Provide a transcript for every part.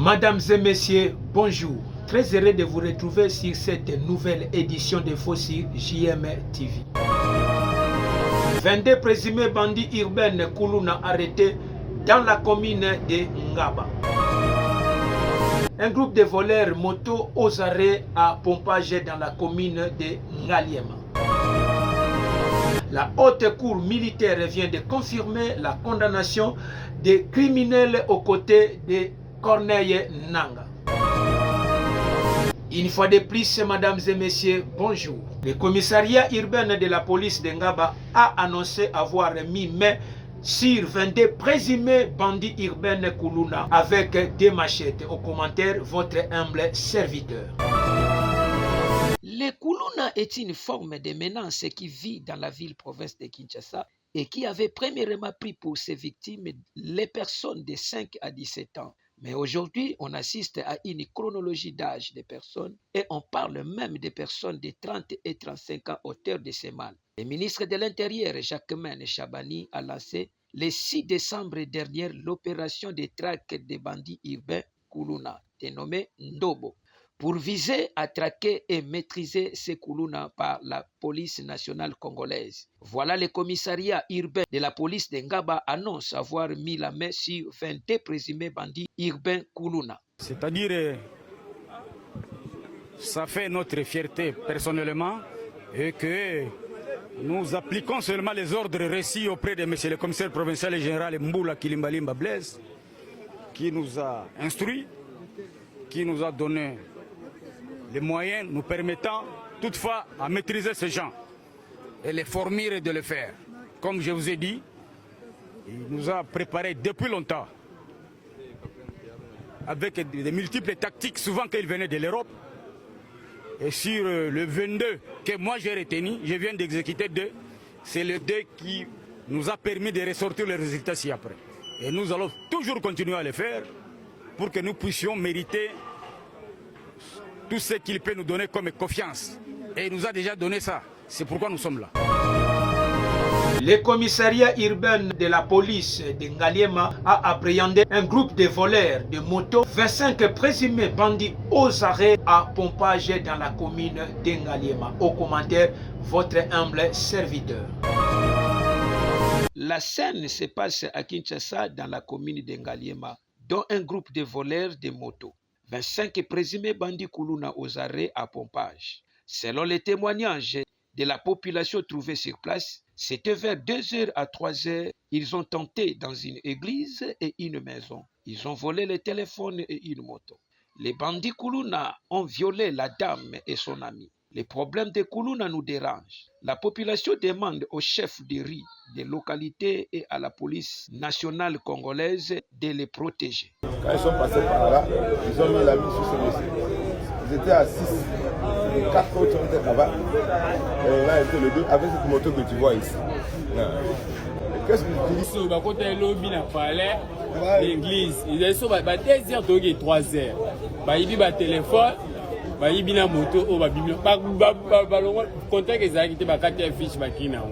Mesdames et messieurs, bonjour. Très heureux de vous retrouver sur cette nouvelle édition de Fossi JM TV. 22 présumés bandits urbains Kuluna arrêtés dans la commune de Ngaba. Un groupe de voleurs moto aux arrêts à pompage dans la commune de Ngaliema. La haute cour militaire vient de confirmer la condamnation des criminels aux côtés de Corneille Nanga. Une fois de plus, mesdames et messieurs, bonjour. Le commissariat urbain de la police de Ngaba a annoncé avoir mis main sur 22 présumés bandits urbains Kuluna avec des machettes. Au commentaire, votre humble serviteur. Le Kuluna est une forme de menace qui vit dans la ville-province de Kinshasa et qui avait premièrement pris pour ses victimes les personnes de 5 à 17 ans. Mais aujourd'hui, on assiste à une chronologie d'âge des personnes et on parle même des personnes de 30 et 35 ans auteurs de ces mal. Le ministre de l'Intérieur, Jacquemain Chabani, a lancé le 6 décembre dernier l'opération de traque des bandits urbains Kuluna, dénommée Ndobo, pour viser à traquer et maîtriser ces Kuluna par la police nationale congolaise. Voilà le commissariat urbain de la police de Ngaba annonce avoir mis la main sur 22 présumés bandits urbains Kuluna. C'est-à-dire, ça fait notre fierté personnellement et que nous appliquons seulement les ordres reçus auprès de M. le commissaire provincial et général Mboula Kilimbalimba Blaise, qui nous a instruits, qui nous a donné les moyens nous permettant toutefois à maîtriser ces gens et les former et de le faire. Comme je vous ai dit, il nous a préparé depuis longtemps avec de multiples tactiques, souvent qu'ils venaient de l'Europe. Et sur le 22 que moi j'ai retenu, je viens d'exécuter 2, c'est le 2 qui nous a permis de ressortir les résultats ci-après. Et nous allons toujours continuer à le faire pour que nous puissions mériter tout ce qu'il peut nous donner comme confiance. Et il nous a déjà donné ça. C'est pourquoi nous sommes là. Le commissariat urbain de la police de Ngaliema a appréhendé un groupe de voleurs de motos, 25 présumés bandits aux arrêts à pompage dans la commune de Ngaliema. Au commentaire, votre humble serviteur. La scène se passe à Kinshasa dans la commune de Ngaliema, dont un groupe de voleurs de motos. 25 présumés bandits Kuluna aux arrêts à pompage. Selon les témoignages de la population trouvée sur place, c'était vers 2h à 3h. Ils ont tenté dans une église et une maison. Ils ont volé les téléphones et une moto. Les bandits Kuluna ont violé la dame et son ami. Les problèmes de Kuluna nous dérangent. La population demande au chef de riz des localités et à la police nationale congolaise de les protéger. Quand ils sont passés par là, ils ont mis la main sur ce monsieur. Ils étaient à 6. Les 4 autres étaient là-bas. Et là était le 2 avec cette moto que tu vois ici. Qu'est-ce que tu dis? Sur côté lobby na palais l'église, ils étaient sur 2h donc 3h. Bah il dit ba téléphone, bah il bina moto au ba biblio. Ba contact que ça qui était ba carte fiche ba kina.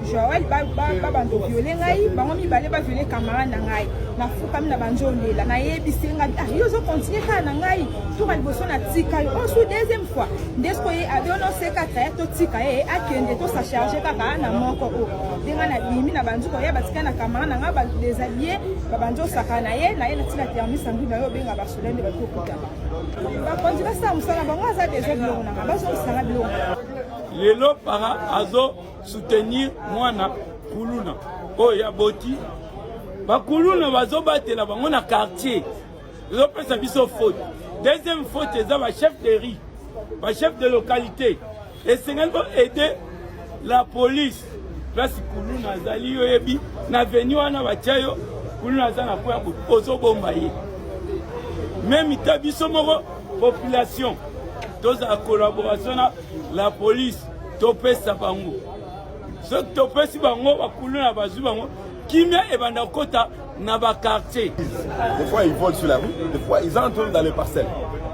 Joël bando violé ngai bango mibale ba violé camarade na ngai na fuka mina banjone la na yebisi ngai yo zo continuer ka na ngai to ka liboso na tika yo on sou deuxième fois ndesko ye adono C4 to tika ye akende to sa charger kaka na moko o denga na bimi na banjuko ya batika na camarade na ngai ba déshabiller ba banjo saka na ye na tina termi sangu na yo benga ba solende ba tokuta ba konjika sa musala bango za déjà bilongo na ba zo sanga bilongo lelo para azo soutenir mwana Kuluna oya boti ba Kuluna bazo batela bango na quartier zo pesa biso faute. Deuxième faute c'est ba chef de riz, ba chef de localité et c'est aider la police place kuluna azali yo yebi na veni wana batia yo kuluna aza na po ya ozobomba ye même ta biso moko population tozala collaboration na la police topesa bango soki topesi bango bakuluna bazwi bango kimia ebanda kota na baquartier. Des fois ils volent sur la route, des fois ils entrent dans les parcelles.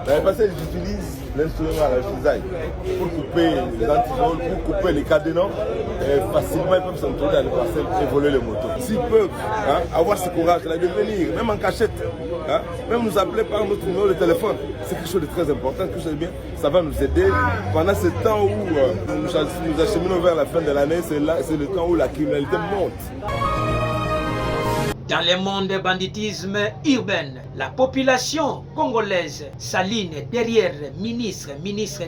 Dans les parcelles ils utilisent l'instrument à la chisaille pour couper les antivols, pour couper les cadenas. Facilement ils peuvent s'entrer dans les parcelles et voler les motos. S'ils peuvent avoir ce courage de venir, même en cachette, même nous appeler par notre numéro de téléphone, c'est quelque chose de très important, quelque chose de bien. Ça va nous aider. Pendant ce temps où nous acheminons vers la fin de l'année, c'est le temps où la criminalité monte. Dans le monde du banditisme urbain, la population congolaise s'aligne derrière ministre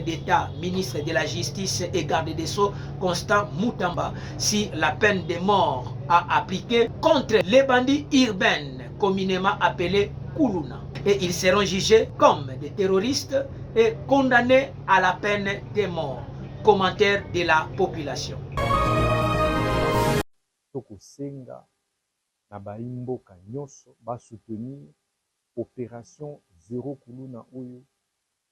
d'État, ministre de la Justice et garde des Sceaux, Constant Mutamba, si la peine de mort à appliquer contre les bandits urbains, communément appelés Kuluna. Et ils seront jugés comme des terroristes et condamnés à la peine de mort. Commentaire de la population. na baimboka nyonso ba soutenir opération Zéro Kuluna oyo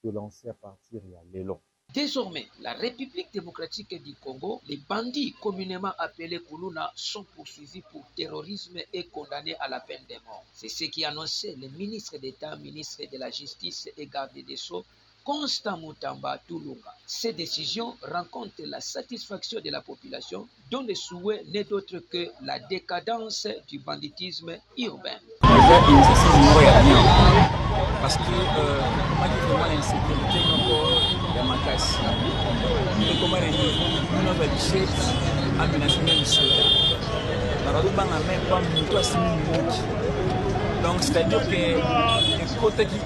de lancer à partir ya lelo. Désormais, la République démocratique du Congo, les bandits communément appelés Kuluna sont poursuivis pour terrorisme et condamnés à la peine de mort. C'est ce qui annonçait le ministre d'État, ministre de la Justice et garde des Sceaux, Constant Mutamba Tulunga. Ces décisions rencontrent la satisfaction de la population, dont le souhait n'est d'autre que la décadence du banditisme urbain. Parce que vraiment l'insécurité de ma classe. Nous comment nous avons dit aménagement du soldat. Donc c'est-à-dire que côté qui nous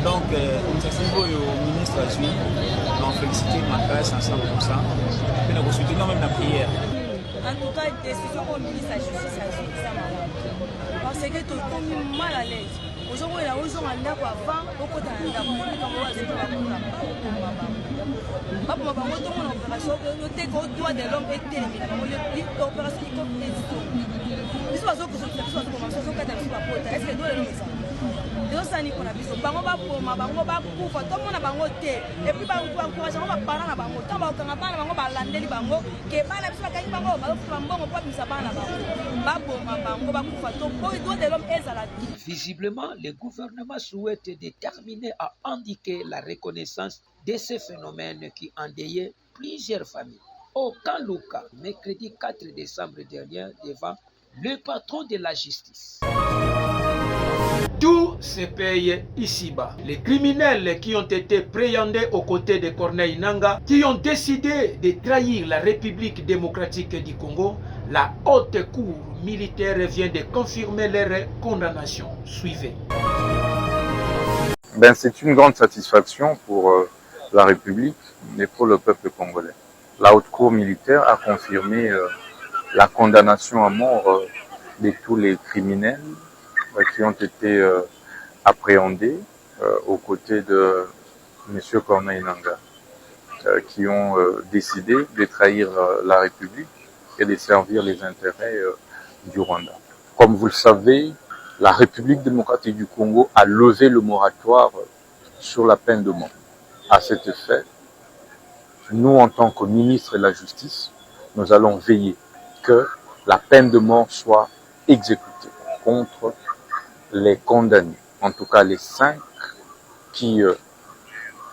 donc nous avons au ministre Azui, on félicité ma classe en 100%. Puis nous soutenons même la prière. En tout cas, décision au ministre de la Justice a dit ça. Parce que tout le monde mal à l'aise. Aujourd'hui, il y a des gens qui ont avant, beaucoup de gens qui ont l'opération, le droit de l'homme est terminé. L'opération est complète. Est-ce que nous allons faire ça? Ezosani mpona biso bango baboma bango bakufa tomona bango te epuis baencourage bango bapara na bango ntango bakokanga bana bango balandeli bango ke bana biso bakangi bango bazofuta mbongo mpo bimisa bana na bango baboma bango bakufa to mpo droit de l'homme ezala te. Visiblement, le gouvernement souhaite déterminer à indiquer la reconnaissance de ces phénomènes qui endayaient plusieurs familles. Au Kanlouka, mercredi 4 décembre dernier, devant le patron de la justice. Tout se paye ici-bas. Les criminels qui ont été préhendés aux côtés de Corneille Nangaa, qui ont décidé de trahir la République démocratique du Congo, la haute cour militaire vient de confirmer leur condamnation. Suivez. C'est une grande satisfaction pour la République et pour le peuple congolais. La haute cour militaire a confirmé la condamnation à mort de tous les criminels qui ont été appréhendés aux côtés de M. Corneille Nangaa, qui ont décidé de trahir la République et de servir les intérêts du Rwanda. Comme vous le savez, la République démocratique du Congo a levé le moratoire sur la peine de mort. À cet effet, nous, en tant que ministre de la Justice, nous allons veiller que la peine de mort soit exécutée contre les condamnés, en tout cas les 5 qui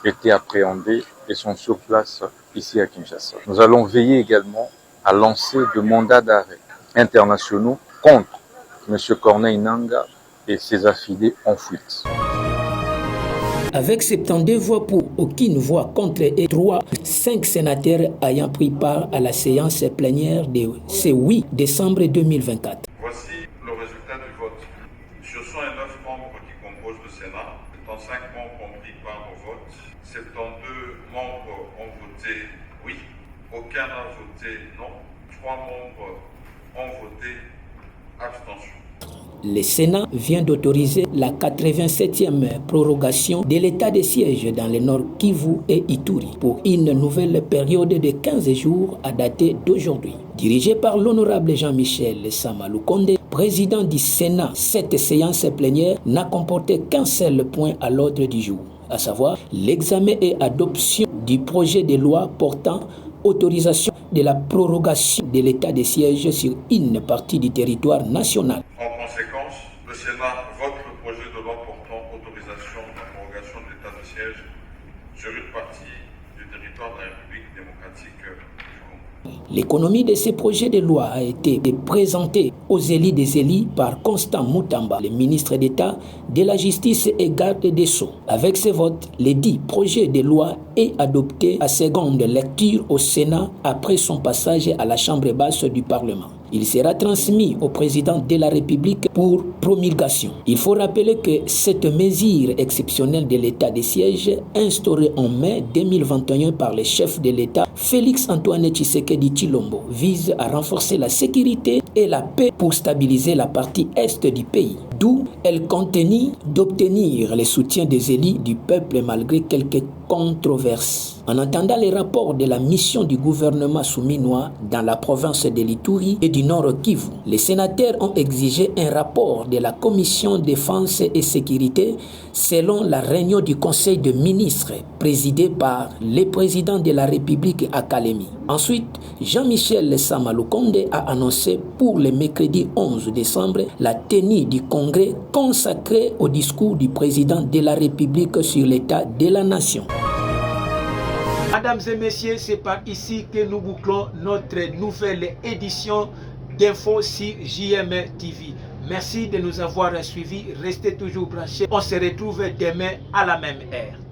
étaient appréhendés et sont sur place ici à Kinshasa. Nous allons veiller également à lancer de mandats d'arrêt internationaux contre M. Corneille Nangaa et ses affidés en fuite. Avec 72 voix pour, aucune voix contre et 5 sénateurs ayant pris part à la séance plénière de ce 8 décembre 2024. Voici le résultat du vote. Sur 109 membres qui composent le Sénat, 75 membres ont pris part au vote, 72 membres ont voté oui, aucun n'a voté non, 3 membres ont voté abstention. Le Sénat vient d'autoriser la 87e prorogation de l'état de siège dans le Nord Kivu et Ituri pour une nouvelle période de 15 jours à dater d'aujourd'hui. Dirigé par l'honorable Jean-Michel Samaloukonde, président du Sénat, cette séance plénière n'a comporté qu'un seul point à l'ordre du jour, à savoir l'examen et adoption du projet de loi portant autorisation de la prorogation de l'état de siège sur une partie du territoire national. En conséquence, le Sénat vote le projet de loi portant autorisation de la prorogation de l'état de siège sur une partie du territoire de la République démocratique du Congo. L'économie de ces projets de loi a été présentée aux élus des élus par Constant Moutamba, le ministre d'État de la Justice et garde des Sceaux. Avec ce vote, le dit projet de loi est adopté à seconde lecture au Sénat après son passage à la Chambre basse du Parlement. Il sera transmis au président de la République pour promulgation. Il faut rappeler que cette mesure exceptionnelle de l'état de siège, instaurée en mai 2021 par le chef de l'État, Félix Antoine Tshisekedi Tshilombo, vise à renforcer la sécurité et la paix pour stabiliser la partie est du pays. D'où elle contenait d'obtenir le soutien des élus du peuple malgré quelques controverses. En attendant les rapports de la mission du gouvernement souminois dans la province de l'Ituri et du Nord Kivu, les sénateurs ont exigé un rapport de la Commission défense et sécurité selon la réunion du Conseil de ministres présidée par le président de la République à Kalemi. Ensuite, Jean-Michel Samaloukonde a annoncé pour le mercredi 11 décembre la tenue du congrès consacré au discours du président de la République sur l'état de la nation. Mesdames et messieurs, c'est par ici que nous bouclons notre nouvelle édition d'Info sur JM TV. Merci de nous avoir suivis. Restez toujours branchés. On se retrouve demain à la même heure.